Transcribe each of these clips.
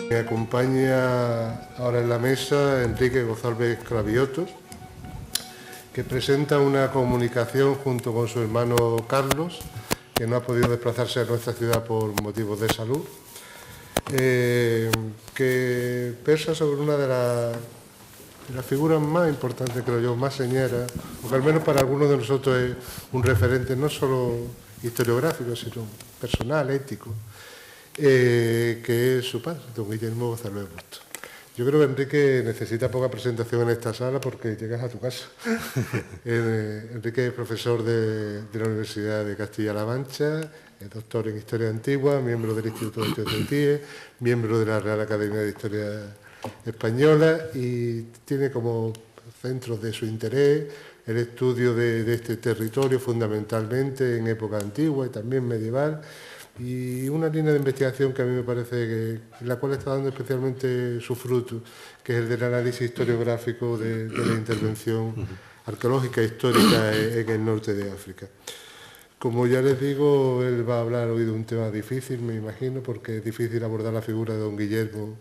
Me acompaña ahora en la mesa Enrique González Cravioto, que presenta una comunicación junto con su hermano Carlos, que no ha podido desplazarse a nuestra ciudad por motivos de salud, que versa sobre una de las figuras más importantes, creo yo, más señeras, o que al menos para algunos de nosotros es un referente no solo historiográfico, sino personal, ético, que es su padre, don Guillermo González Busto. Yo creo que Enrique necesita poca presentación en esta sala porque llegas a tu casa. Enrique es profesor de la Universidad de Castilla-La Mancha, es doctor en Historia Antigua, miembro del Instituto de Estudios del TIE, miembro de la Real Academia de Historia Española y tiene como centro de su interés el estudio de este territorio fundamentalmente en época antigua y también medieval, y una línea de investigación que a mí me parece que la cual está dando especialmente su fruto, que es el del análisis historiográfico de la intervención arqueológica e histórica en el norte de África. Como ya les digo, él va a hablar hoy de un tema difícil, me imagino, porque es difícil abordar la figura de don Guillermo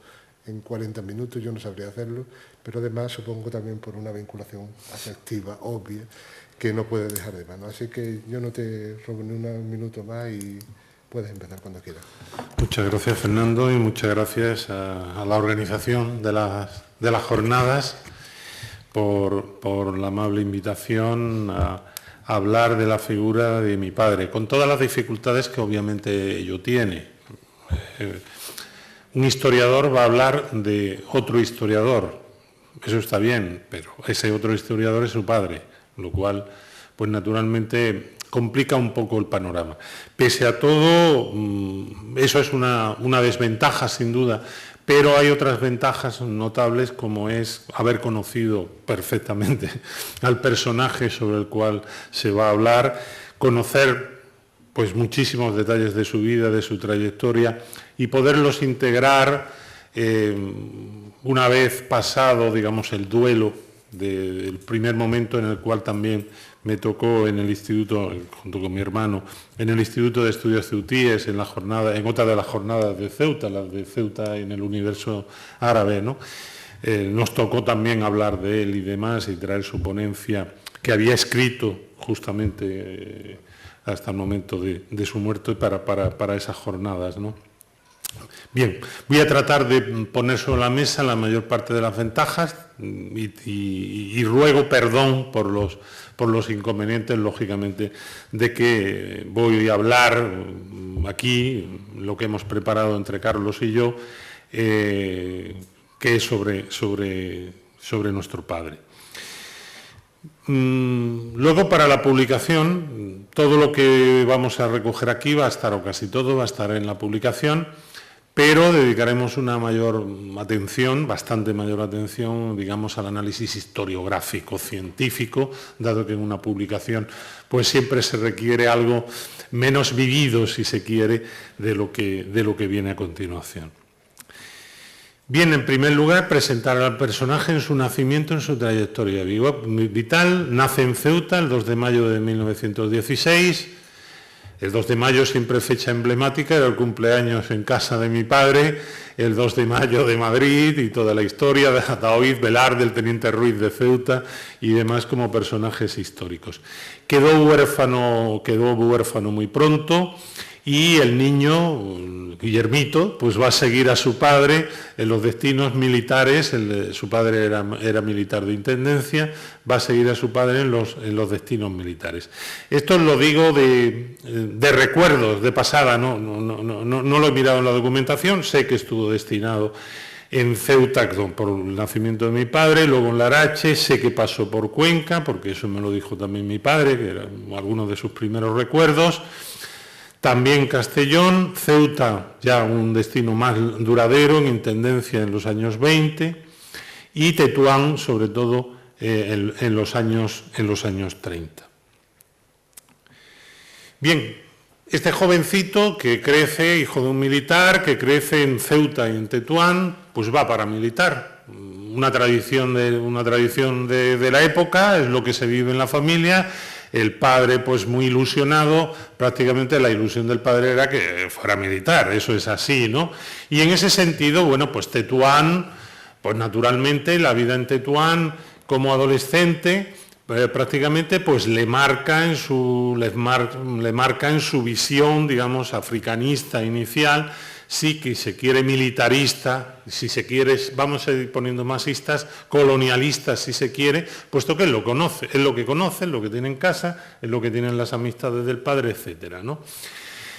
en 40 minutos, yo no sabría hacerlo, pero además supongo también por una vinculación afectiva, obvia, que no puede dejar de mano. Así que yo no te robo ni un minuto más y puedes empezar cuando quieras. Muchas gracias, Fernando, y muchas gracias a la organización de las jornadas por la amable invitación a hablar de la figura de mi padre, con todas las dificultades que obviamente ello tiene. Un historiador va a hablar de otro historiador, eso está bien, pero ese otro historiador es su padre, lo cual, pues naturalmente, complica un poco el panorama. Pese a todo, eso es una desventaja, sin duda, pero hay otras ventajas notables, como es haber conocido perfectamente al personaje sobre el cual se va a hablar, conocer pues muchísimos detalles de su vida, de su trayectoria, y poderlos integrar una vez pasado, digamos, el duelo del primer momento en el cual también me tocó en el instituto, junto con mi hermano, en el Instituto de Estudios Ceutíes, en otra de las jornadas de Ceuta, las de Ceuta en el universo árabe, ¿no? Nos tocó también hablar de él y demás y traer su ponencia que había escrito justamente hasta el momento de su muerte para esas jornadas, ¿no? Bien, voy a tratar de poner sobre la mesa la mayor parte de las ventajas y ruego perdón por los inconvenientes, lógicamente, de que voy a hablar aquí, lo que hemos preparado entre Carlos y yo, que es sobre nuestro padre. Luego, para la publicación, todo lo que vamos a recoger aquí va a estar, o casi todo, va a estar en la publicación, pero dedicaremos una mayor atención, bastante mayor atención, digamos, al análisis historiográfico, científico, dado que en una publicación pues siempre se requiere algo menos vivido, si se quiere, de lo que viene a continuación. Bien, en primer lugar, presentar al personaje en su nacimiento, en su trayectoria vital. Nace en Ceuta el 2 de mayo de 1916. El 2 de mayo siempre fecha emblemática, era el cumpleaños en casa de mi padre, el 2 de mayo de Madrid y toda la historia de Daoíz Velarde, el teniente Ruiz de Ceuta y demás como personajes históricos. Quedó huérfano muy pronto y el niño, Guillermito, pues va a seguir a su padre en los destinos militares. Su padre era militar de intendencia, va a seguir a su padre en los destinos militares. Esto lo digo de recuerdos, de pasada, no lo he mirado en la documentación, sé que estuvo destinado en Ceuta por el nacimiento de mi padre, luego en Larache, sé que pasó por Cuenca, porque eso me lo dijo también mi padre, que era algunos de sus primeros recuerdos. También Castellón, Ceuta, ya un destino más duradero, en intendencia en los años 20, y Tetuán, sobre todo, en los años 30. Bien, este jovencito que crece, hijo de un militar, que crece en Ceuta y en Tetuán, pues va paramilitar. Una tradición de la época, es lo que se vive en la familia. el padre pues muy ilusionado, prácticamente la ilusión del padre era que fuera militar, eso es así, ¿no? Y en ese sentido, bueno, pues Tetuán, pues naturalmente la vida en Tetuán como adolescente, prácticamente pues le marca en su visión, digamos, africanista inicial, sí que se quiere militarista, si se quiere, vamos a ir poniendo masistas, colonialistas si se quiere, puesto que él lo conoce, es lo que conoce, es lo que tiene en casa, es lo que tienen las amistades del padre, etcétera, ¿no?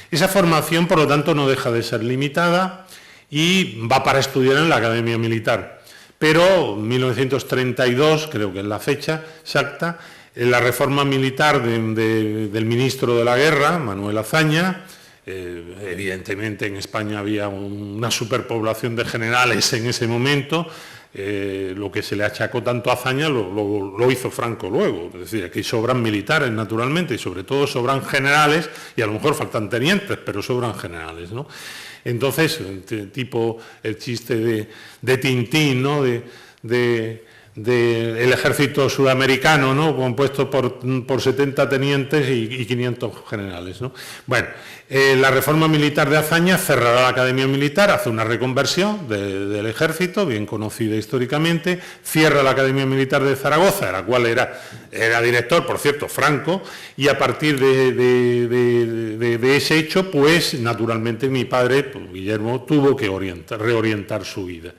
Esa formación, por lo tanto, no deja de ser limitada y va para estudiar en la Academia Militar. Pero en 1932, creo que es la fecha exacta, la reforma militar del ministro de la Guerra, Manuel Azaña, evidentemente en España había una superpoblación de generales en ese momento, lo que se le achacó tanto a Azaña lo hizo Franco luego, es decir, aquí sobran militares naturalmente y sobre todo sobran generales y a lo mejor faltan tenientes, pero sobran generales, ¿no? Entonces, tipo el chiste de Tintín, ¿no? El ejército sudamericano, ¿no? Compuesto por 70 tenientes y 500 generales, ¿no? Bueno, la reforma militar de Azaña cerrará la Academia Militar, hace una reconversión del ejército, bien conocida históricamente, cierra la Academia Militar de Zaragoza, de la cual era director, por cierto, Franco, y a partir de ese hecho, pues naturalmente mi padre, pues, Guillermo, tuvo que reorientar su vida.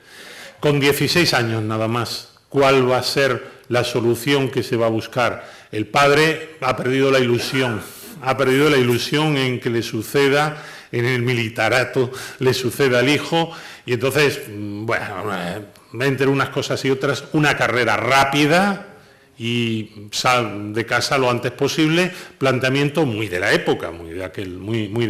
Con 16 años nada más, ¿cuál va a ser la solución que se va a buscar? El padre ha perdido la ilusión en que le suceda, en el militarato, le suceda al hijo, y entonces, bueno, entre unas cosas y otras, una carrera rápida y sal de casa lo antes posible, planteamiento muy de la época, muy de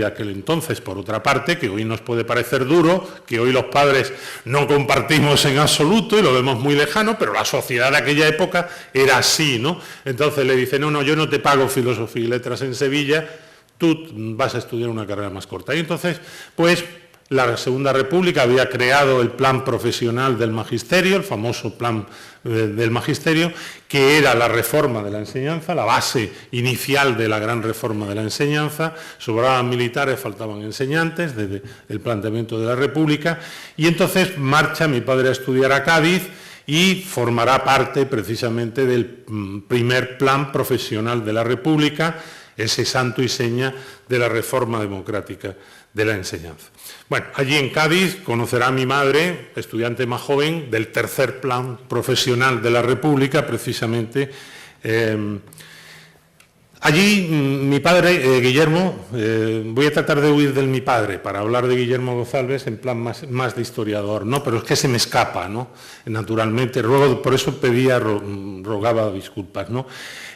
aquel entonces, por otra parte, que hoy nos puede parecer duro, que hoy los padres no compartimos en absoluto y lo vemos muy lejano, pero la sociedad de aquella época era así, ¿no? Entonces le dice, no, yo no te pago filosofía y letras en Sevilla, tú vas a estudiar una carrera más corta. Y entonces, pues, la Segunda República había creado el plan profesional del magisterio, el famoso plan del magisterio, que era la reforma de la enseñanza, la base inicial de la gran reforma de la enseñanza. Sobraban militares, faltaban enseñantes, desde el planteamiento de la República, y entonces marcha mi padre a estudiar a Cádiz y formará parte precisamente del primer plan profesional de la República, ese santo y seña de la reforma democrática de la enseñanza. Bueno, allí en Cádiz conocerá a mi madre, estudiante más joven, del tercer plan profesional de la República, precisamente. Allí mi padre, Guillermo, voy a tratar de huir del mi padre para hablar de Guillermo González en plan más de historiador, ¿no? Pero es que se me escapa, ¿no? Naturalmente, por eso rogaba disculpas, ¿no?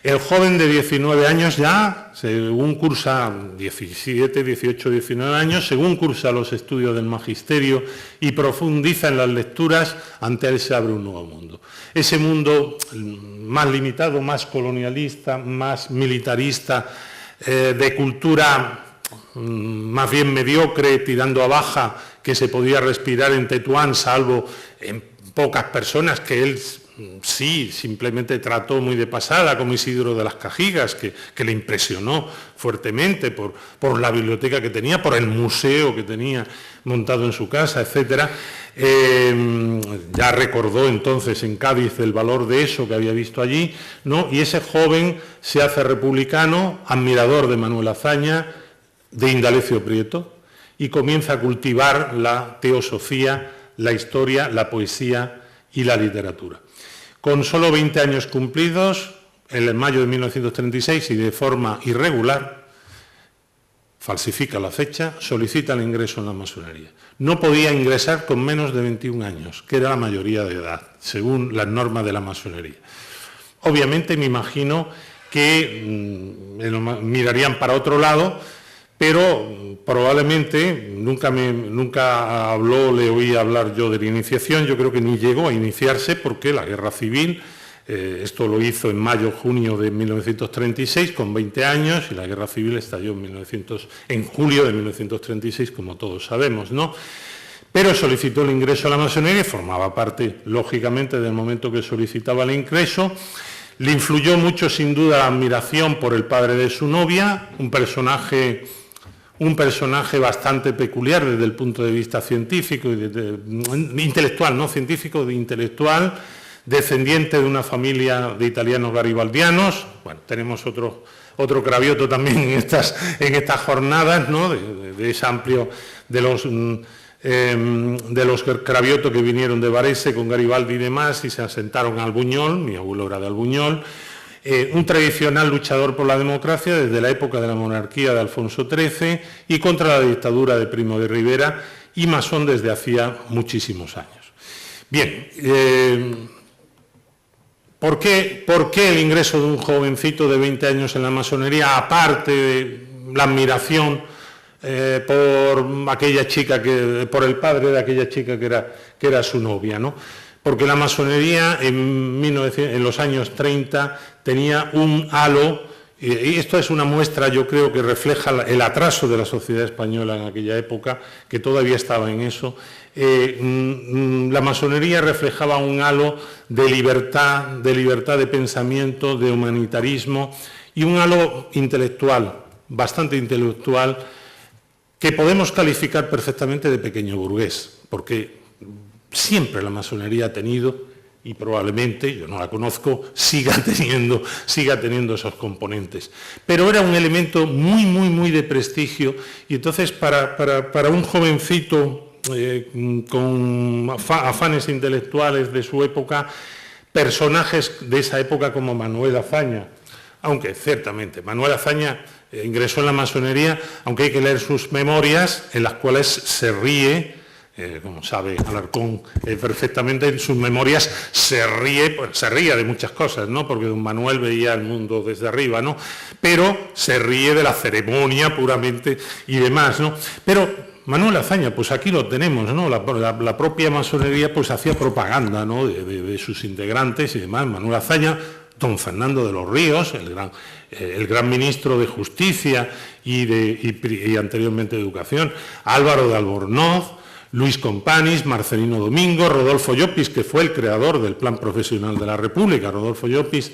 El joven de 19 años ya, según cursa 17, 18, 19 años, según cursa los estudios del magisterio y profundiza en las lecturas, ante él se abre un nuevo mundo. Ese mundo más limitado, más colonialista, más militarista, de cultura más bien mediocre, tirando a baja, que se podía respirar en Tetuán, salvo en pocas personas que él sí, simplemente trató muy de pasada, como Isidro de las Cajigas, que le impresionó fuertemente por la biblioteca que tenía, por el museo que tenía montado en su casa, etc. Ya recordó entonces en Cádiz el valor de eso que había visto allí, ¿no? Y ese joven se hace republicano, admirador de Manuel Azaña, de Indalecio Prieto, y comienza a cultivar la teosofía, la historia, la poesía y la literatura. Con solo 20 años cumplidos, en mayo de 1936 y de forma irregular, falsifica la fecha, solicita el ingreso en la masonería. No podía ingresar con menos de 21 años, que era la mayoría de edad, según las normas de la masonería. Obviamente me imagino que mirarían para otro lado, pero probablemente nunca le oí hablar yo de la iniciación. Yo creo que ni llegó a iniciarse porque la guerra civil, esto lo hizo en mayo-junio de 1936 con 20 años y la guerra civil estalló en julio de 1936, como todos sabemos, ¿no? Pero solicitó el ingreso a la masonería y formaba parte, lógicamente, del momento que solicitaba el ingreso. Le influyó mucho, sin duda, la admiración por el padre de su novia, un personaje bastante peculiar desde el punto de vista científico y intelectual, no científico, de intelectual, descendiente de una familia de italianos garibaldianos. Bueno, tenemos otro Cravioto también en estas jornadas, ¿no? de ese amplio de los Cravioto que vinieron de Varese con Garibaldi y demás y se asentaron a Albuñol. Mi abuelo era de Albuñol. Un tradicional luchador por la democracia desde la época de la monarquía de Alfonso XIII y contra la dictadura de Primo de Rivera, y masón desde hacía muchísimos años. Bien, ¿por qué el ingreso de un jovencito de 20 años en la masonería, aparte de la admiración por aquella chica, por el padre de aquella chica que era su novia, ¿no? Porque la masonería en los años 30 tenía un halo, y esto es una muestra, yo creo, que refleja el atraso de la sociedad española en aquella época, que todavía estaba en eso. La masonería reflejaba un halo de libertad de pensamiento, de humanitarismo y un halo intelectual, bastante intelectual, que podemos calificar perfectamente de pequeño burgués, porque siempre la masonería ha tenido, y probablemente, yo no la conozco, siga teniendo esos componentes. Pero era un elemento muy, muy, muy de prestigio, y entonces para un jovencito con afanes intelectuales de su época, personajes de esa época como Manuel Azaña, aunque ciertamente Manuel Azaña ingresó en la masonería, aunque hay que leer sus memorias, en las cuales se ríe, como sabe Alarcón perfectamente, en sus memorias se ríe de muchas cosas, ¿no? Porque don Manuel veía el mundo desde arriba, ¿no? Pero se ríe de la ceremonia puramente y demás, ¿no? Pero Manuel Azaña, pues aquí lo tenemos, ¿no? La propia masonería pues hacía propaganda, ¿no? de sus integrantes y demás. Manuel Azaña, don Fernando de los Ríos, el gran ministro de Justicia y anteriormente de Educación, Álvaro de Albornoz, Luis Companys, Marcelino Domingo, Rodolfo Llopis, que fue el creador del Plan Profesional de la República. Rodolfo Llopis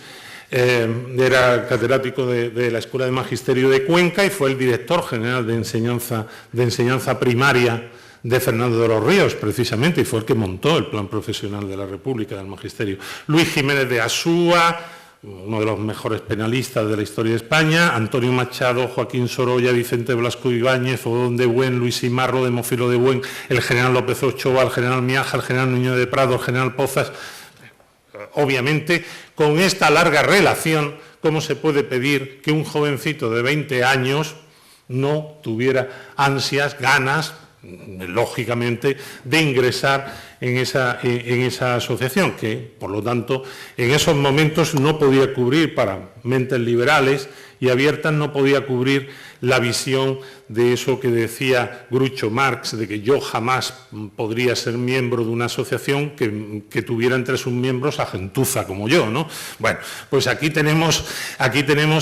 era catedrático de la Escuela de Magisterio de Cuenca y fue el director general de enseñanza primaria de Fernando de los Ríos, precisamente, y fue el que montó el Plan Profesional de la República del Magisterio. Luis Jiménez de Asúa, uno de los mejores penalistas de la historia de España, Antonio Machado, Joaquín Sorolla, Vicente Blasco Ibáñez, Odón de Buen, Luis Imarro, Demófilo de Buen, el general López Ochoa, el general Miaja, el general Nuño de Prado, el general Pozas. Obviamente, con esta larga relación, ¿cómo se puede pedir que un jovencito de 20 años no tuviera ansias, ganas, lógicamente, de ingresar en esa asociación, que, por lo tanto, en esos momentos no podía cubrir, para mentes liberales y abiertas, no podía cubrir la visión de eso que decía Groucho Marx, de que yo jamás podría ser miembro de una asociación que tuviera entre sus miembros a gentuza como yo, ¿no? Bueno, pues aquí tenemos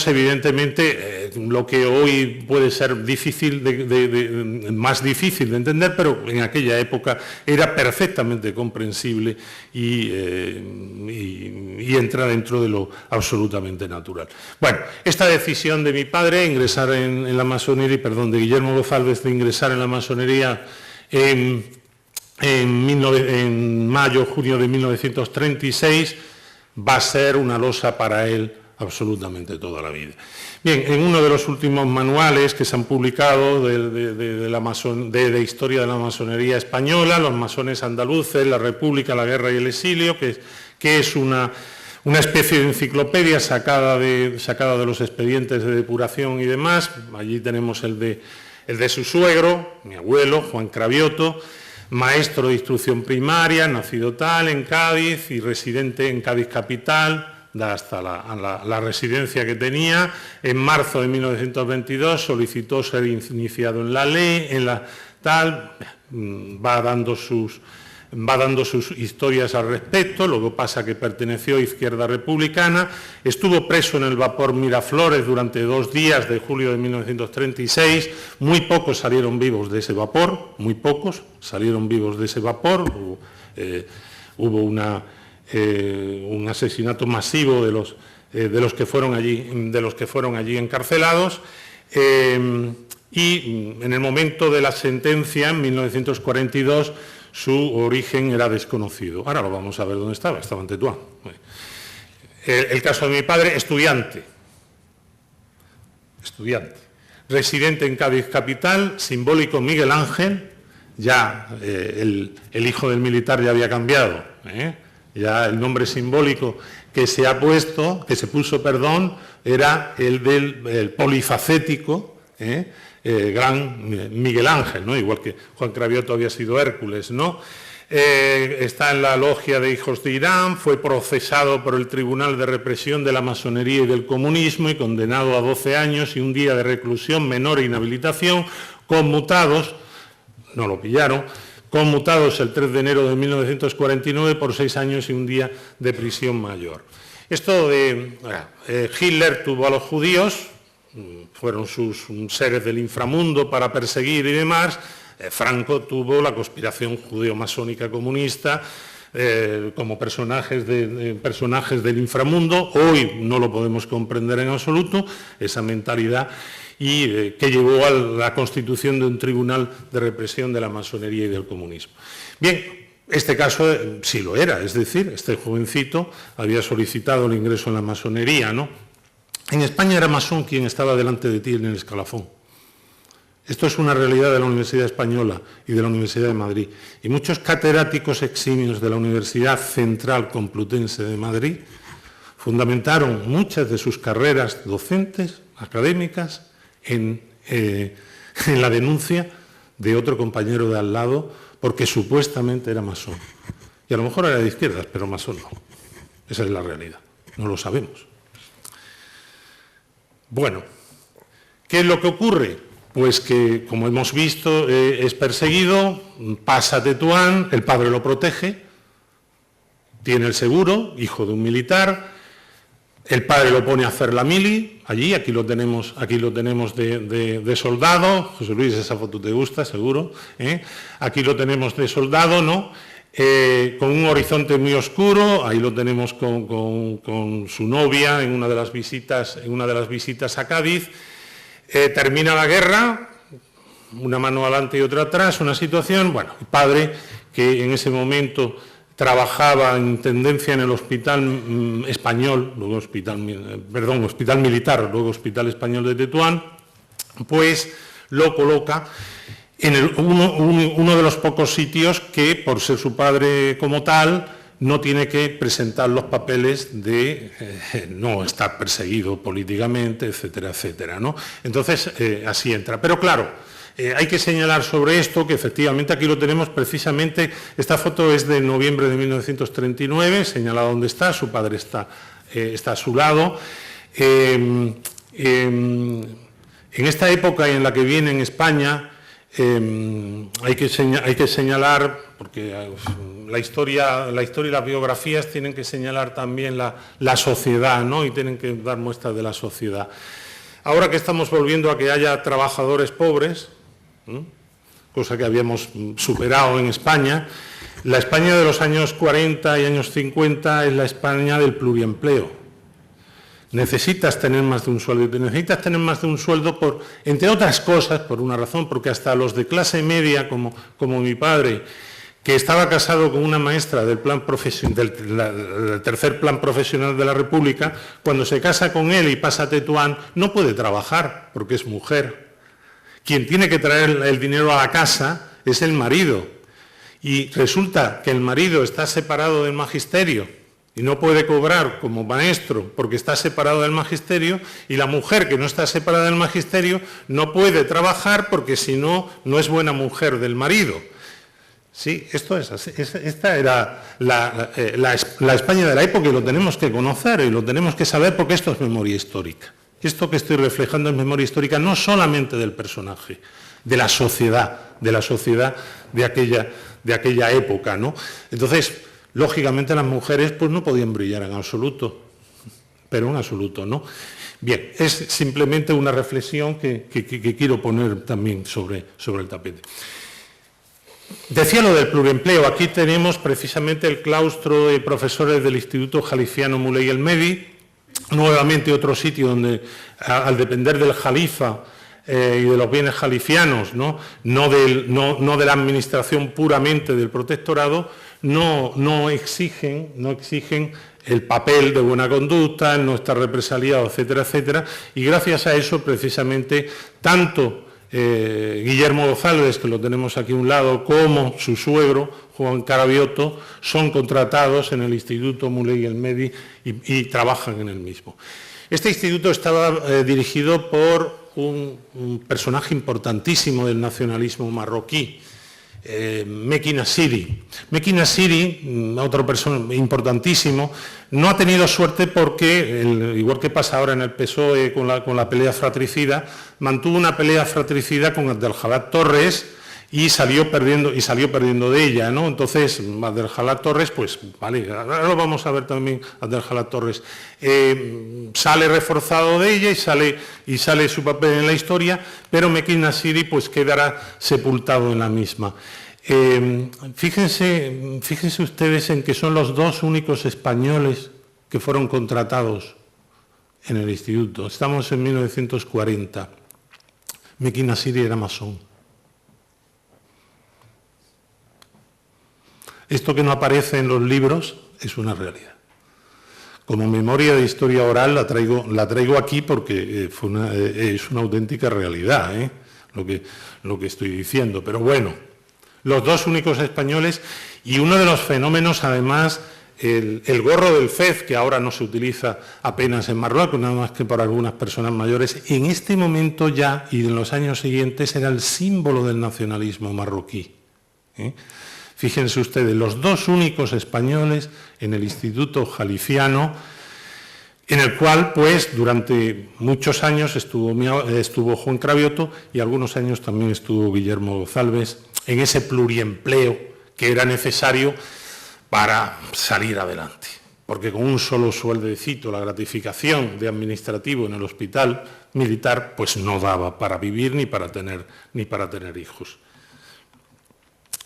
evidentemente lo que hoy puede ser difícil más difícil de entender, pero en aquella época era perfectamente comprensible y entra dentro de lo absolutamente natural. Bueno, esta decisión de mi padre ingresar en la masonería, de Guillermo González, de ingresar en la masonería en mayo, junio de 1936, va a ser una losa para él absolutamente toda la vida. Bien, en uno de los últimos manuales que se han publicado de historia de la masonería española, los masones andaluces, la República, la guerra y el exilio, que es una especie de enciclopedia sacada de los expedientes de depuración y demás. Allí tenemos el de su suegro, mi abuelo, Juan Cravioto, maestro de instrucción primaria, nacido tal en Cádiz y residente en Cádiz capital, hasta la residencia que tenía. En marzo de 1922 solicitó ser iniciado en la ley, va dando sus historias al respecto. Luego pasa que perteneció a Izquierda Republicana, estuvo preso en el vapor Miraflores durante 2 días de julio de 1936, muy pocos salieron vivos de ese vapor, hubo un asesinato masivo de los que fueron allí encarcelados. Y en el momento de la sentencia, en 1942, su origen era desconocido. Ahora lo vamos a ver dónde estaba en Tetuán. El caso de mi padre, estudiante, residente en Cádiz capital, simbólico Miguel Ángel, ya el hijo del militar ya había cambiado, ya el nombre simbólico que se puso, era el del polifacético, gran Miguel Ángel, ¿no? Igual que Juan Cravioto había sido Hércules, ¿no? Está en la logia de Hijos de Irán, fue procesado por el Tribunal de Represión de la Masonería y del Comunismo y condenado a 12 años y un día de reclusión menor e inhabilitación, conmutados, no lo pillaron, conmutados el 3 de enero de 1949 por 6 años y un día de prisión mayor. Esto de Hitler tuvo a los judíos, fueron sus seres del inframundo para perseguir y demás. Franco tuvo la conspiración judeo-masónica comunista como personajes del inframundo. Hoy no lo podemos comprender en absoluto, esa mentalidad, y que llevó a la constitución de un tribunal de represión de la masonería y del comunismo. Bien, este caso sí lo era, es decir, este jovencito había solicitado el ingreso en la masonería, ¿no? En España era masón quien estaba delante de ti en el escalafón. Esto es una realidad de la Universidad Española y de la Universidad de Madrid. Y muchos catedráticos eximios de la Universidad Central Complutense de Madrid fundamentaron muchas de sus carreras docentes, académicas, en la denuncia de otro compañero de al lado, porque supuestamente era masón. Y a lo mejor era de izquierdas, pero masón no. Esa es la realidad. No lo sabemos. Bueno, ¿qué es lo que ocurre? Pues que, como hemos visto, es perseguido, pasa a Tetuán, el padre lo protege, tiene el seguro, hijo de un militar, el padre lo pone a hacer la mili, allí, aquí lo tenemos de soldado. José Luis, esa foto te gusta, seguro, Aquí lo tenemos de soldado, ¿no? Con un horizonte muy oscuro, ahí lo tenemos con su novia en una de las visitas a Cádiz. Termina la guerra, una mano adelante y otra atrás, una situación, bueno, el padre, que en ese momento trabajaba en intendencia en el hospital español, luego hospital militar, luego hospital español de Tetuán, pues lo coloca en uno de los pocos sitios que, por ser su padre como tal, no tiene que presentar los papeles de no estar perseguido políticamente, etcétera, etcétera, ¿no? Entonces, así entra. Pero claro, hay que señalar sobre esto que efectivamente aquí lo tenemos precisamente, esta foto es de noviembre de 1939, señala dónde está, su padre está a su lado. En esta época en la que viene en España, hay que señalar, porque la historia y las biografías tienen que señalar también la sociedad, ¿no? Y tienen que dar muestras de la sociedad. Ahora que estamos volviendo a que haya trabajadores pobres, cosa que habíamos superado en España, la España de los años 40 y años 50 es la España del pluriempleo. Necesitas tener más de un sueldo, y te necesitas tener más de un sueldo entre otras cosas, por una razón, porque hasta los de clase media, como mi padre, que estaba casado con una maestra del tercer plan profesional de la República, cuando se casa con él y pasa a Tetuán, no puede trabajar, porque es mujer. Quien tiene que traer el dinero a la casa es el marido. Y resulta que el marido está separado del magisterio y no puede cobrar como maestro porque está separado del magisterio, y la mujer que no está separada del magisterio no puede trabajar porque si no, no es buena mujer del marido. Sí, esto es así. Esta era la España de la época, y lo tenemos que conocer y lo tenemos que saber, porque esto es memoria histórica. Esto que estoy reflejando es memoria histórica no solamente del personaje, de la sociedad de aquella época, ¿no? Entonces, lógicamente las mujeres pues no podían brillar en absoluto, pero en absoluto, ¿no? Bien, es simplemente una reflexión que quiero poner también sobre el tapete. Decía lo del pluriempleo. Aquí tenemos precisamente el claustro de profesores del Instituto Jalifiano Muley El Medi, nuevamente otro sitio donde, al depender del jalifa y de los bienes jalifianos, no de la administración puramente del protectorado, no exigen el papel de buena conducta, el no estar represaliado, etcétera, etcétera, y gracias a eso, precisamente, tanto Guillermo González, que lo tenemos aquí a un lado, como su suegro, Juan Carabiotto, son contratados en el Instituto Muley El Medi y trabajan en el mismo. Este instituto estaba dirigido por un personaje importantísimo del nacionalismo marroquí, Meki Nassiri. Meki Nassiri, otro personaje importantísimo, no ha tenido suerte porque, igual que pasa ahora en el PSOE con la pelea fratricida, mantuvo una pelea fratricida con Abdeljalad Torres y salió perdiendo de ella, ¿no? Entonces, Abdeljalad Torres, pues, vale, ahora lo vamos a ver también, Abdeljalad Torres, sale reforzado de ella y sale su papel en la historia, pero Meki Nassiri, pues, quedará sepultado en la misma. Fíjense ustedes en que son los dos únicos españoles que fueron contratados en el instituto. Estamos en 1940. Meki Nassiri era masón. Esto que no aparece en los libros es una realidad. Como memoria de historia oral la traigo aquí porque es una auténtica realidad, lo que estoy diciendo. Pero bueno, los dos únicos españoles y uno de los fenómenos, además, el gorro del fez, que ahora no se utiliza apenas en Marruecos, nada más que para algunas personas mayores, en este momento ya y en los años siguientes era el símbolo del nacionalismo marroquí. Fíjense ustedes, los dos únicos españoles en el Instituto Jalifiano, en el cual, pues, durante muchos años estuvo Juan Carabiotto y algunos años también estuvo Guillermo González en ese pluriempleo que era necesario para salir adelante. Porque con un solo sueldecito, la gratificación de administrativo en el hospital militar, pues no daba para vivir ni para tener hijos.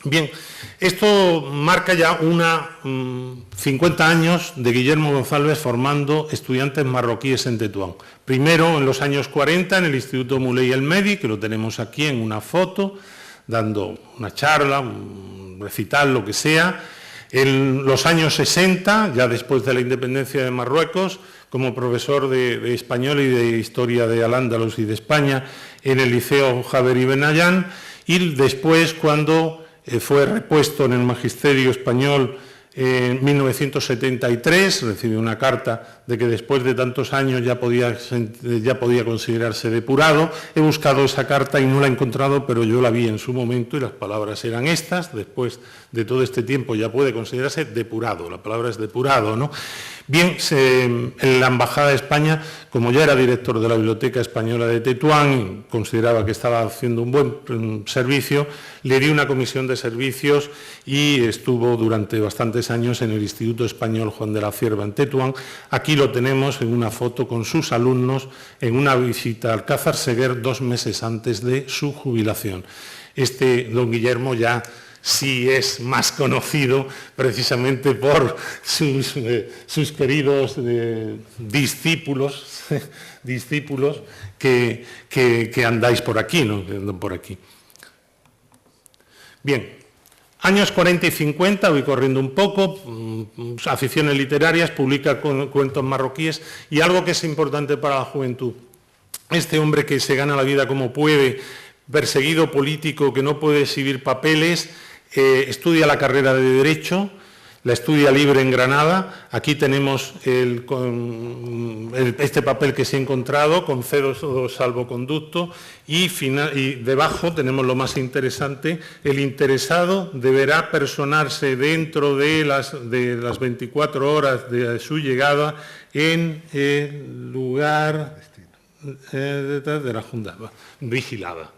Bien, esto marca ya 50 años de Guillermo González formando estudiantes marroquíes en Tetuán. Primero, en los años 40, en el Instituto Muley El Medi, que lo tenemos aquí en una foto, dando una charla, un recital, lo que sea. En los años 60, ya después de la independencia de Marruecos, como profesor de español y de historia de Al-Ándalus y de España, en el Liceo Javery Benayan, y después, cuando fue repuesto en el magisterio español en 1973, recibió una carta de que después de tantos años ya podía considerarse depurado. He buscado esa carta y no la he encontrado, pero yo la vi en su momento y las palabras eran estas: después de todo este tiempo ya puede considerarse depurado, la palabra es depurado, ¿no? Bien, en la Embajada de España, como ya era director de la Biblioteca Española de Tetuán, consideraba que estaba haciendo un buen servicio, le di una comisión de servicios y estuvo durante bastantes años en el Instituto Español Juan de la Cierva en Tetuán. Aquí lo tenemos en una foto con sus alumnos en una visita al Alcázar Seguer 2 meses antes de su jubilación. Don Guillermo ya sí es más conocido precisamente por sus queridos discípulos que andáis por aquí, ¿no? Que andan por aquí. Bien, años 40 y 50, voy corriendo un poco, aficiones literarias, publica cuentos marroquíes y algo que es importante para la juventud. Este hombre que se gana la vida como puede, perseguido político, que no puede exhibir papeles, estudia la carrera de Derecho, la estudia libre en Granada. Aquí tenemos este papel que se ha encontrado con cero salvoconducto y debajo tenemos lo más interesante: el interesado deberá personarse dentro de las 24 horas de su llegada en el lugar de la Junta vigilada.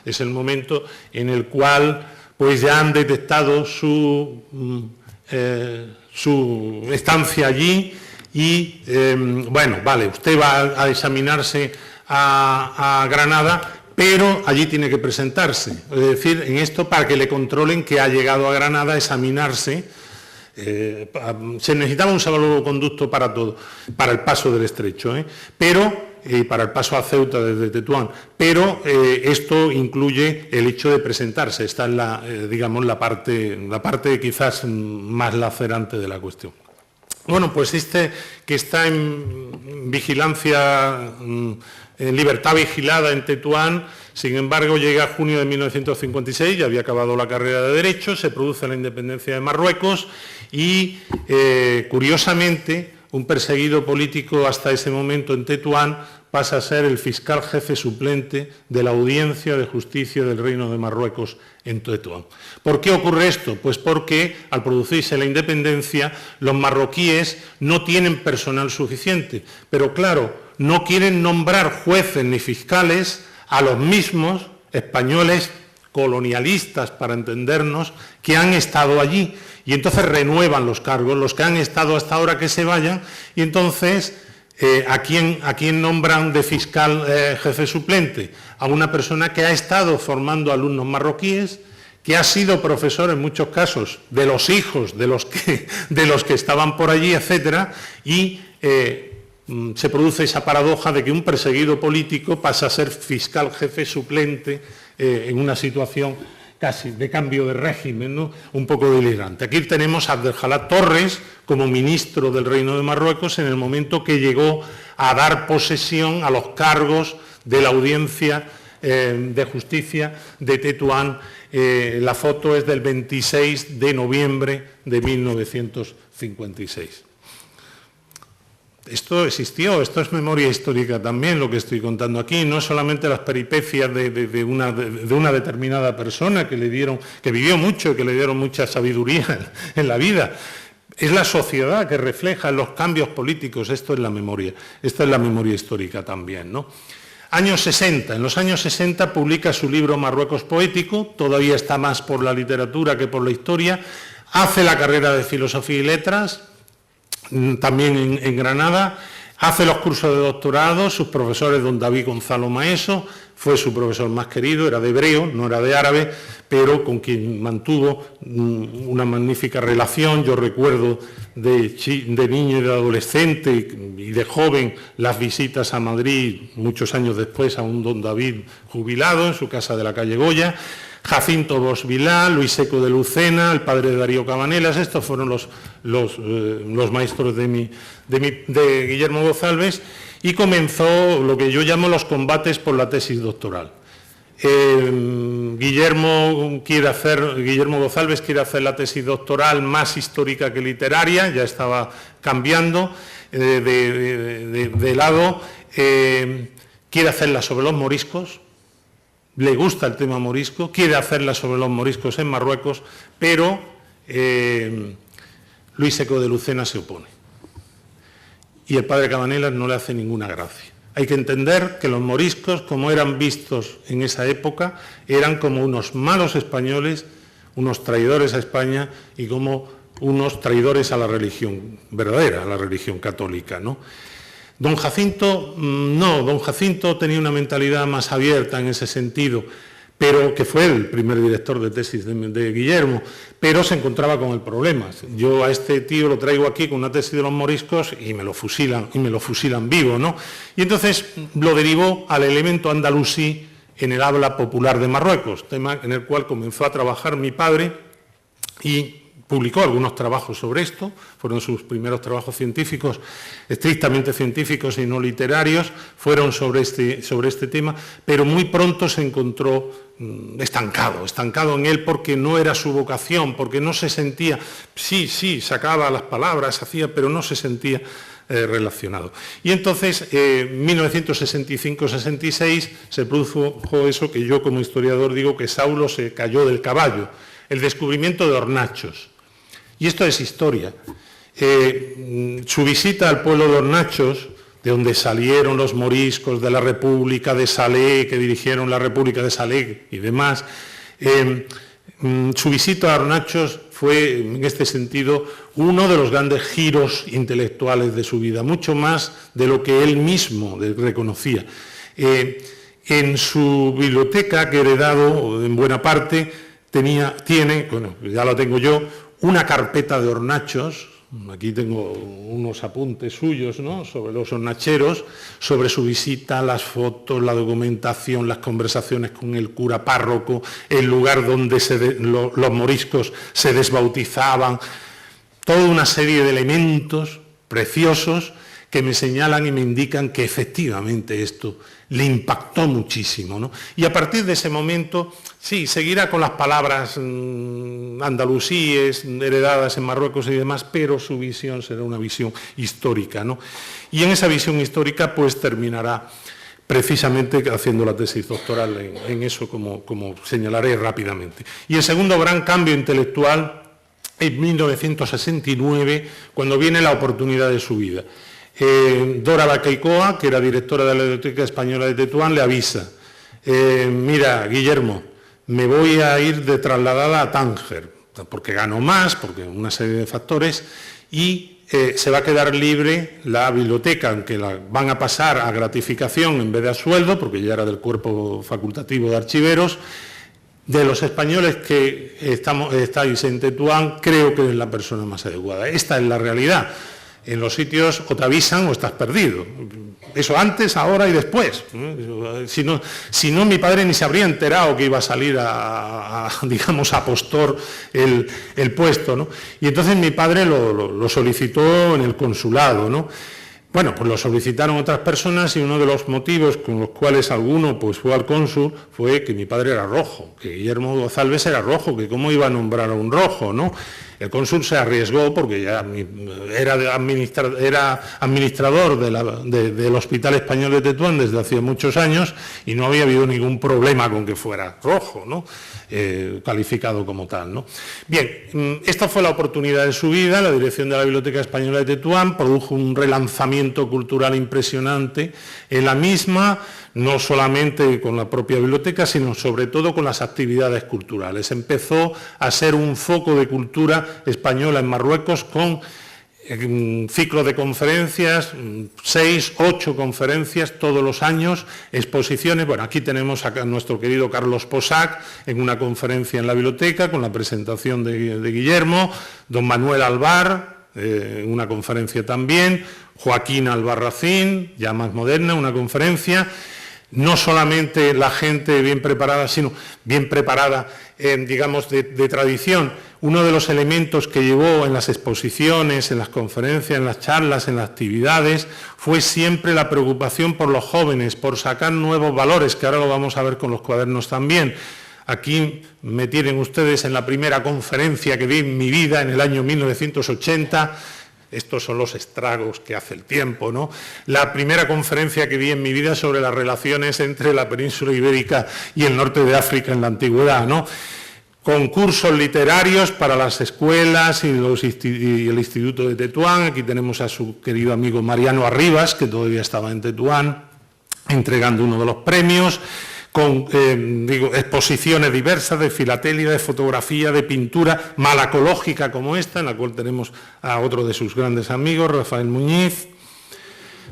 Es el momento en el cual pues ya han detectado su estancia allí y, bueno, vale, usted va a examinarse a Granada, pero allí tiene que presentarse. Es decir, en esto, para que le controlen que ha llegado a Granada a examinarse, Se necesitaba un salvoconducto para todo, para el paso del estrecho, pero para el paso a Ceuta desde Tetuán, pero esto incluye el hecho de presentarse. Esta es digamos, la parte quizás más lacerante de la cuestión. Bueno, pues que está en vigilancia, en libertad vigilada en Tetuán, sin embargo, llega a junio de 1956, ya había acabado la carrera de Derecho, se produce la independencia de Marruecos y, curiosamente, un perseguido político hasta ese momento en Tetuán pasa a ser el fiscal jefe suplente de la Audiencia de Justicia del Reino de Marruecos en Tetuán. ¿Por qué ocurre esto? Pues porque al producirse la independencia los marroquíes no tienen personal suficiente, pero claro, no quieren nombrar jueces ni fiscales a los mismos españoles colonialistas, para entendernos, que han estado allí. Y entonces renuevan los cargos, los que han estado hasta ahora que se vayan, y entonces ¿a quién nombran de fiscal jefe suplente? A una persona que ha estado formando alumnos marroquíes, que ha sido profesor en muchos casos de los hijos de los que estaban por allí, etcétera, y se produce esa paradoja de que un perseguido político pasa a ser fiscal jefe suplente en una situación casi de cambio de régimen, ¿no? Un poco delirante. Aquí tenemos a Abdelhalak Torres como ministro del Reino de Marruecos en el momento que llegó a dar posesión a los cargos de la Audiencia de Justicia de Tetuán. La foto es del 26 de noviembre de 1956. Esto existió, esto es memoria histórica también, lo que estoy contando aquí, no es solamente las peripecias de una determinada persona que vivió mucho, que le dieron mucha sabiduría en la vida. Es la sociedad que refleja los cambios políticos, esto es la memoria histórica también, ¿no? Años 60, en los años 60 publica su libro Marruecos Poético, todavía está más por la literatura que por la historia, hace la carrera de Filosofía y Letras, también en Granada, hace los cursos de doctorado, sus profesores, don David Gonzalo Maeso, fue su profesor más querido, era de hebreo, no era de árabe, pero con quien mantuvo una magnífica relación. Yo recuerdo de niño y de adolescente y de joven las visitas a Madrid, muchos años después, a un don David jubilado en su casa de la calle Goya. Jacinto Bosch Vilá, Luis Seco de Lucena, el padre de Darío Cabanelas, estos fueron los maestros de Guillermo González, y comenzó lo que yo llamo los combates por la tesis doctoral. Guillermo González quiere hacer la tesis doctoral más histórica que literaria, ya estaba cambiando de lado, quiere hacerla sobre los moriscos. Le gusta el tema morisco, quiere hacerla sobre los moriscos en Marruecos, pero Luis Seco de Lucena se opone. Y el padre Cabanelas no le hace ninguna gracia. Hay que entender que los moriscos, como eran vistos en esa época, eran como unos malos españoles, unos traidores a España y como unos traidores a la religión verdadera, a la religión católica, ¿no? Don Jacinto, no, don Jacinto tenía una mentalidad más abierta en ese sentido, pero que fue el primer director de tesis de Guillermo, pero se encontraba con el problema. Yo a este tío lo traigo aquí con una tesis de los moriscos y me lo fusilan vivo, ¿no? Y entonces lo derivó al elemento andalusí en el habla popular de Marruecos, tema en el cual comenzó a trabajar mi padre y publicó algunos trabajos sobre esto, fueron sus primeros trabajos científicos, estrictamente científicos y no literarios, fueron sobre este tema, pero muy pronto se encontró estancado en él porque no era su vocación, porque no se sentía, sí, sacaba las palabras, hacía, pero no se sentía relacionado. Y entonces, en 1965-66, se produjo eso que yo como historiador digo que Saulo se cayó del caballo, el descubrimiento de hornachos. Y esto es historia. Su visita al pueblo de Hornachos, de donde salieron los moriscos de la República de Salé, que dirigieron la República de Salé y demás, su visita a Hornachos fue, en este sentido, uno de los grandes giros intelectuales de su vida, mucho más de lo que él mismo reconocía. En su biblioteca, que he heredado en buena parte, tiene, bueno, ya lo tengo yo, una carpeta de hornachos. Aquí tengo unos apuntes suyos, ¿no?, sobre los hornacheros, sobre su visita, las fotos, la documentación, las conversaciones con el cura párroco, el lugar donde los moriscos se desbautizaban, toda una serie de elementos preciosos que me señalan y me indican que efectivamente esto le impactó muchísimo, ¿no? Y a partir de ese momento, sí, seguirá con las palabras andalusíes, heredadas en Marruecos y demás, pero su visión será una visión histórica, ¿no? Y en esa visión histórica, pues terminará precisamente haciendo la tesis doctoral en eso, como señalaré rápidamente. Y el segundo gran cambio intelectual, en 1969, cuando viene la oportunidad de su vida. Dora Baqueicoa, que era directora de la Biblioteca Española de Tetuán, le avisa: mira, Guillermo, me voy a ir de trasladada a Tánger, porque gano más, porque una serie de factores, y se va a quedar libre la biblioteca, aunque la van a pasar a gratificación en vez de a sueldo, porque ya era del cuerpo facultativo de archiveros. De los españoles que estáis en Tetuán, creo que es la persona más adecuada. Esta es la realidad. En los sitios o te avisan o estás perdido. Eso antes, ahora y después. Si no, mi padre ni se habría enterado que iba a salir digamos, a postor el puesto, ¿no? Y entonces mi padre lo solicitó en el consulado, ¿no? Bueno, pues lo solicitaron otras personas y uno de los motivos con los cuales alguno pues fue al cónsul fue que mi padre era rojo, que Guillermo González era rojo, que cómo iba a nombrar a un rojo, ¿no? El cónsul se arriesgó porque ya era administrador del Hospital Español de Tetuán desde hacía muchos años y no había habido ningún problema con que fuera rojo, ¿no? Calificado como tal, ¿no? Bien, esta fue la oportunidad de su vida. La dirección de la Biblioteca Española de Tetuán produjo un relanzamiento cultural impresionante en la misma, no solamente con la propia biblioteca, sino sobre todo con las actividades culturales. Empezó a ser un foco de cultura española en Marruecos con ciclo de conferencias, 6, 8 conferencias todos los años, exposiciones. Bueno, aquí tenemos a nuestro querido Carlos Posac en una conferencia en la biblioteca con la presentación de Guillermo, don Manuel Alvar, una conferencia también, Joaquín Albarracín, ya más moderna, una conferencia. No solamente la gente bien preparada, sino bien preparada, digamos, de tradición. Uno de los elementos que llevó en las exposiciones, en las conferencias, en las charlas, en las actividades, fue siempre la preocupación por los jóvenes, por sacar nuevos valores, que ahora lo vamos a ver con los cuadernos también. Aquí me tienen ustedes en la primera conferencia que di en mi vida, en el año 1980, estos son los estragos que hace el tiempo, ¿no? La primera conferencia que di en mi vida sobre las relaciones entre la península ibérica y el norte de África en la antigüedad, ¿no? Concursos literarios para las escuelas y el Instituto de Tetuán. Aquí tenemos a su querido amigo Mariano Arribas, que todavía estaba en Tetuán, entregando uno de los premios, con exposiciones diversas de filatelia, de fotografía, de pintura malacológica como esta, en la cual tenemos a otro de sus grandes amigos, Rafael Muñiz.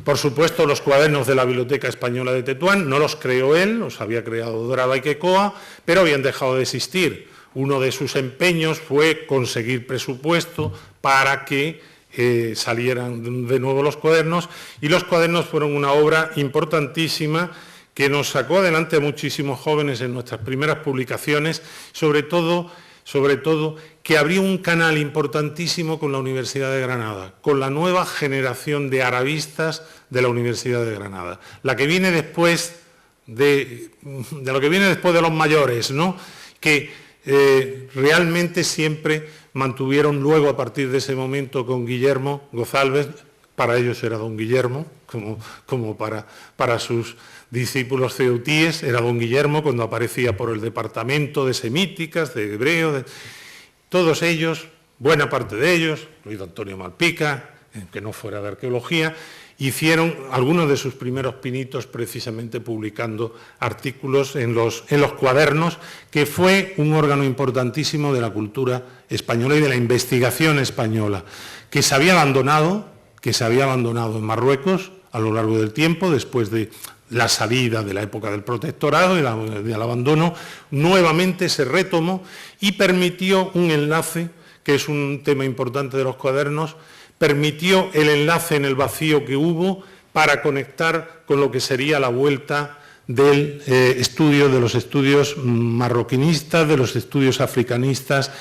Por supuesto, los cuadernos de la Biblioteca Española de Tetuán no los creó él, los había creado Dora Baqueicoa, pero habían dejado de existir. Uno de sus empeños fue conseguir presupuesto para que salieran de nuevo los cuadernos, y los cuadernos fueron una obra importantísima que nos sacó adelante a muchísimos jóvenes en nuestras primeras publicaciones, sobre todo que abrió un canal importantísimo con la Universidad de Granada, con la nueva generación de arabistas de la Universidad de Granada, la que viene después de lo que viene después de los mayores, ¿no? Que realmente siempre mantuvieron luego, a partir de ese momento, con Guillermo González, para ellos era don Guillermo, como para sus discípulos ceutíes, era don Guillermo cuando aparecía por el departamento de semíticas, de hebreo, todos ellos, buena parte de ellos, Luis Antonio Malpica, que no fuera de arqueología, hicieron algunos de sus primeros pinitos precisamente publicando artículos en los cuadernos, que fue un órgano importantísimo de la cultura española y de la investigación española, que se había abandonado en Marruecos a lo largo del tiempo, después de la salida de la época del protectorado y del abandono. Nuevamente se retomó y permitió un enlace que es un tema importante de los cuadernos, permitió el enlace en el vacío que hubo para conectar con lo que sería la vuelta del estudio, de los estudios marroquinistas, de los estudios africanistas,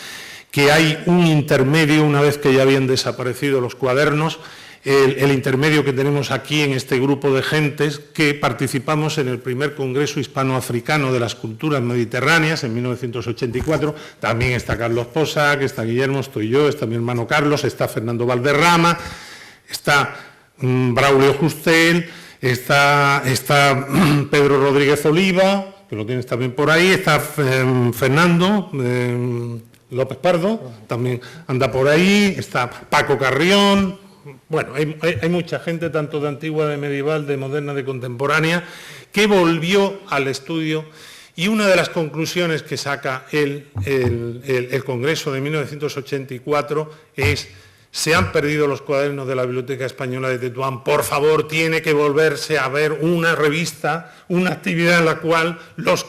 que hay un intermedio, una vez que ya habían desaparecido los cuadernos, el intermedio que tenemos aquí en este grupo de gentes que participamos en el primer Congreso Hispanoafricano de las Culturas Mediterráneas en 1984. También está Carlos Posac, está Guillermo, estoy yo, está mi hermano Carlos, está Fernando Valderrama, está Braulio Justel, está Pedro Rodríguez Oliva, que lo tienes también por ahí, está Fernando López Pardo, también anda por ahí, está Paco Carrión. Bueno, hay mucha gente, tanto de antigua, de medieval, de moderna, de contemporánea, que volvió al estudio, y una de las conclusiones que saca el Congreso de 1984 es: se han perdido los cuadernos de la Biblioteca Española de Tetuán, por favor, tiene que volverse a ver una revista, una actividad en la cual los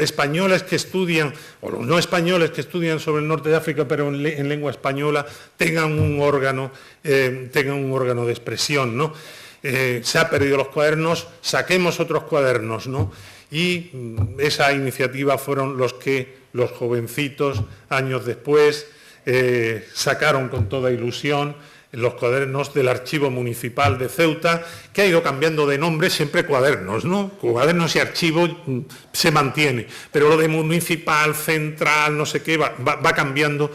españoles que estudian, o los no españoles que estudian sobre el norte de África, pero en lengua española, tengan un órgano de expresión, ¿no? Se han perdido los cuadernos, saquemos otros cuadernos, ¿no? Y esa iniciativa fueron los que los jovencitos, años después, sacaron con toda ilusión los cuadernos del Archivo Municipal de Ceuta, que ha ido cambiando de nombre, siempre cuadernos, ¿no? Cuadernos y archivo se mantiene, pero lo de municipal, central, no sé qué, va cambiando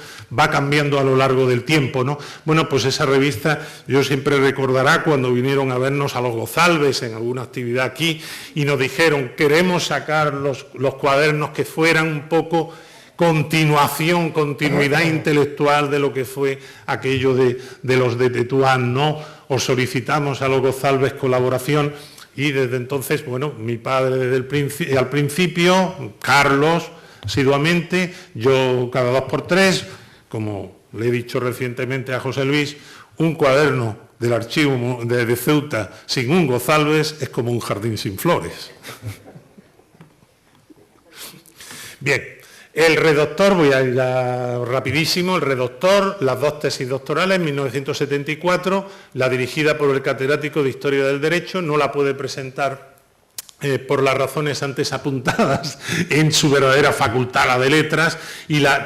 a lo largo del tiempo, ¿no? Bueno, pues esa revista, yo siempre recordará cuando vinieron a vernos a los Gozalbes en alguna actividad aquí y nos dijeron: queremos sacar los cuadernos que fueran un poco continuidad intelectual de lo que fue aquello de los de Tetuán, ¿no? Os solicitamos a los Gozalbes colaboración, y desde entonces, bueno, mi padre desde al principio, Carlos asiduamente, yo cada 2 por 3, como le he dicho recientemente a José Luis, un cuaderno del archivo de Ceuta sin un Gozalbes es como un jardín sin flores. Bien. El redoctor, voy a ir rapidísimo, el redoctor, las 2 tesis doctorales, en 1974, la dirigida por el catedrático de Historia del Derecho, no la puede presentar por las razones antes apuntadas en su verdadera facultad, la de Letras,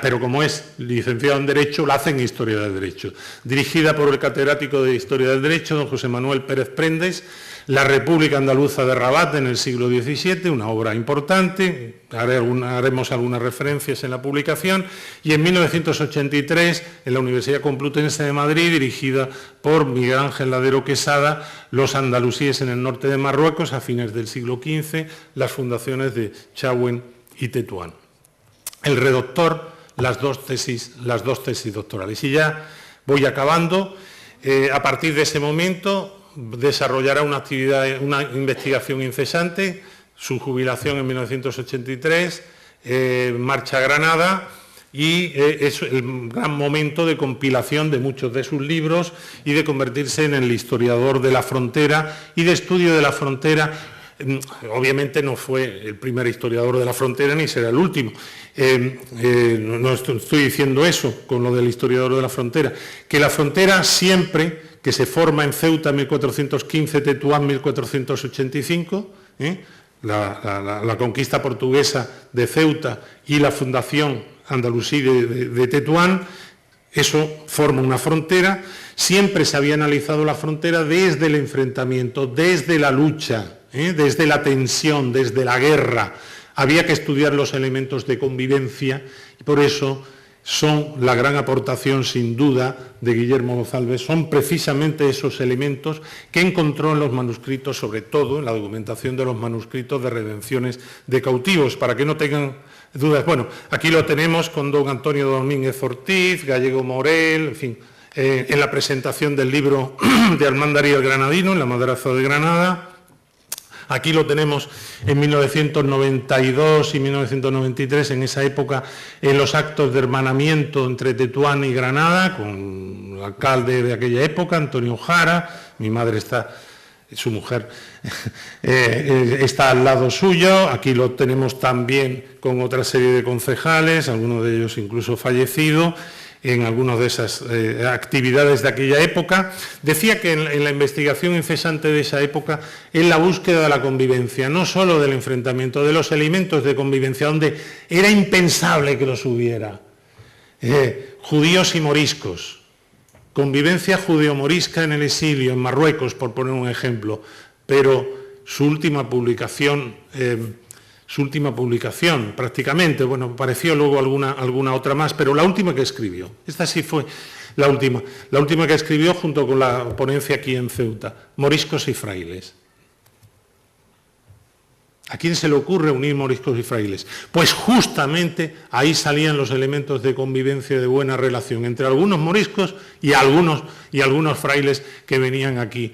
pero como es licenciado en Derecho, la hace en Historia del Derecho. Dirigida por el catedrático de Historia del Derecho, don José Manuel Pérez Prendes, La República Andaluza de Rabat en el siglo XVII, una obra importante, haremos algunas referencias en la publicación, y en 1983, en la Universidad Complutense de Madrid, dirigida por Miguel Ángel Ladero Quesada, Los andalusíes en el norte de Marruecos a fines del siglo XV, las fundaciones de Chauen y Tetuán. El redoctor, las dos tesis doctorales. Y ya voy acabando. A partir de ese momento desarrollará una investigación incesante, su jubilación en 1983, marcha a Granada, y es el gran momento de compilación de muchos de sus libros y de convertirse en el historiador de la frontera y de estudio de la frontera. Obviamente no fue el primer historiador de la frontera ni será el último. No estoy diciendo eso con lo del historiador de la frontera, que la frontera siempre que se forma en Ceuta en 1415, Tetuán 1485, la conquista portuguesa de Ceuta y la fundación andalusí de Tetuán, eso forma una frontera. Siempre se había analizado la frontera desde el enfrentamiento, desde la lucha, desde la tensión, desde la guerra. Había que estudiar los elementos de convivencia y por eso son la gran aportación, sin duda, de Guillermo Gozalbes. Son precisamente esos elementos que encontró en los manuscritos, sobre todo en la documentación de los manuscritos de redenciones de cautivos, para que no tengan dudas. Bueno, aquí lo tenemos con don Antonio Domínguez Ortiz, Gallego Morel, en fin, en la presentación del libro de Almandarí el Granadino, en la Madraza de Granada. Aquí lo tenemos en 1992 y 1993, en esa época, en los actos de hermanamiento entre Tetuán y Granada, con el alcalde de aquella época, Antonio Jara. Mi madre está, su mujer, está al lado suyo. Aquí lo tenemos también con otra serie de concejales, algunos de ellos incluso fallecidos. en algunas de esas actividades de aquella época. Decía que en la investigación incesante de esa época es la búsqueda de la convivencia, no solo del enfrentamiento, de los elementos de convivencia, donde era impensable que los hubiera. Judíos y moriscos, convivencia judeo-morisca en el exilio, en Marruecos, por poner un ejemplo, pero su última publicación prácticamente, bueno, apareció luego alguna otra más, pero la última que escribió, esta sí fue la última que escribió junto con la ponencia aquí en Ceuta, Moriscos y Frailes. ¿A quién se le ocurre unir moriscos y frailes? Pues justamente ahí salían los elementos de convivencia y de buena relación entre algunos moriscos y algunos frailes que venían aquí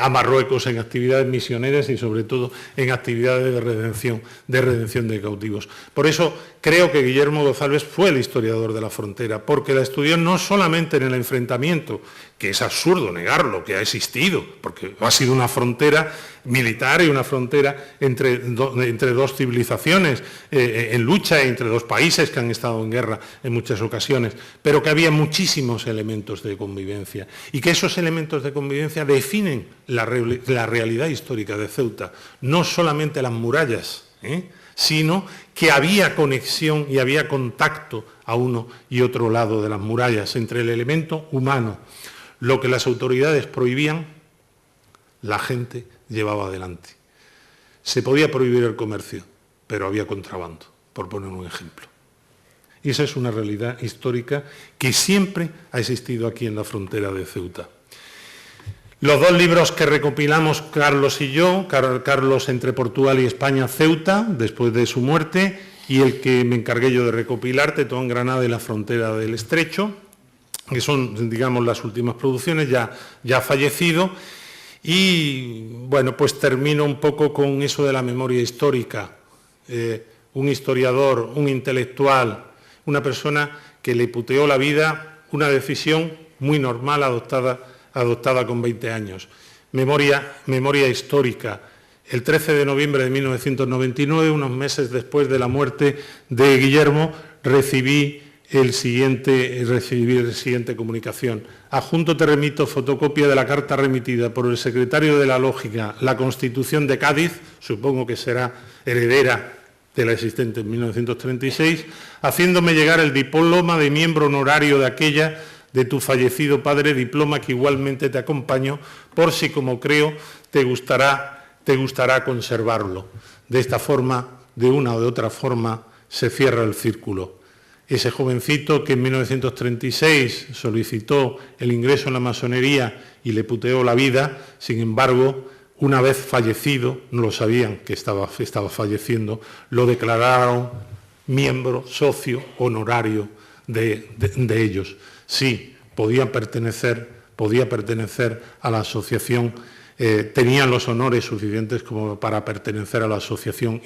a Marruecos en actividades misioneras y sobre todo en actividades de redención de cautivos. Por eso creo que Guillermo González fue el historiador de la frontera, porque la estudió no solamente en el enfrentamiento, que es absurdo negarlo, que ha existido, porque ha sido una frontera militar y una frontera entre dos civilizaciones en lucha, entre dos países que han estado en guerra en muchas ocasiones, pero que había muchísimos elementos de convivencia y que esos elementos de convivencia definen la realidad histórica de Ceuta, no solamente las murallas, sino que había conexión y había contacto a uno y otro lado de las murallas entre el elemento humano. Lo que las autoridades prohibían, la gente llevaba adelante. Se podía prohibir el comercio, pero había contrabando, por poner un ejemplo. Y esa es una realidad histórica que siempre ha existido aquí en la frontera de Ceuta. Los dos libros que recopilamos Carlos y yo, Carlos entre Portugal y España, Ceuta, después de su muerte, y el que me encargué yo de recopilar, Tetuán Granada y la frontera del Estrecho, que son, digamos, las últimas producciones, ya fallecido. Y, bueno, pues termino un poco con eso de la memoria histórica. Un historiador, un intelectual, una persona que le puteó la vida, una decisión muy normal adoptada con 20 años. Memoria histórica. El 13 de noviembre de 1999, unos meses después de la muerte de Guillermo, recibí la siguiente comunicación. Adjunto te remito fotocopia de la carta remitida por el secretario de la Lógica, la Constitución de Cádiz, supongo que será heredera de la existente en 1936, haciéndome llegar el diploma de miembro honorario de aquella de tu fallecido padre, diploma que igualmente te acompaño, por si, como creo, te gustará conservarlo. De esta forma, de una o de otra forma, se cierra el círculo. Ese jovencito que en 1936 solicitó el ingreso en la masonería y le puteó la vida, sin embargo, una vez fallecido, no lo sabían que estaba falleciendo, lo declararon miembro, socio honorario de ellos. Sí, podía pertenecer a la asociación, tenían los honores suficientes como para pertenecer a la asociación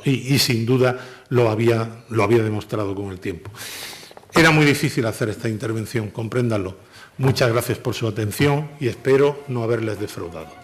y sin duda lo había demostrado con el tiempo. Era muy difícil hacer esta intervención, compréndanlo. Muchas gracias por su atención y espero no haberles defraudado.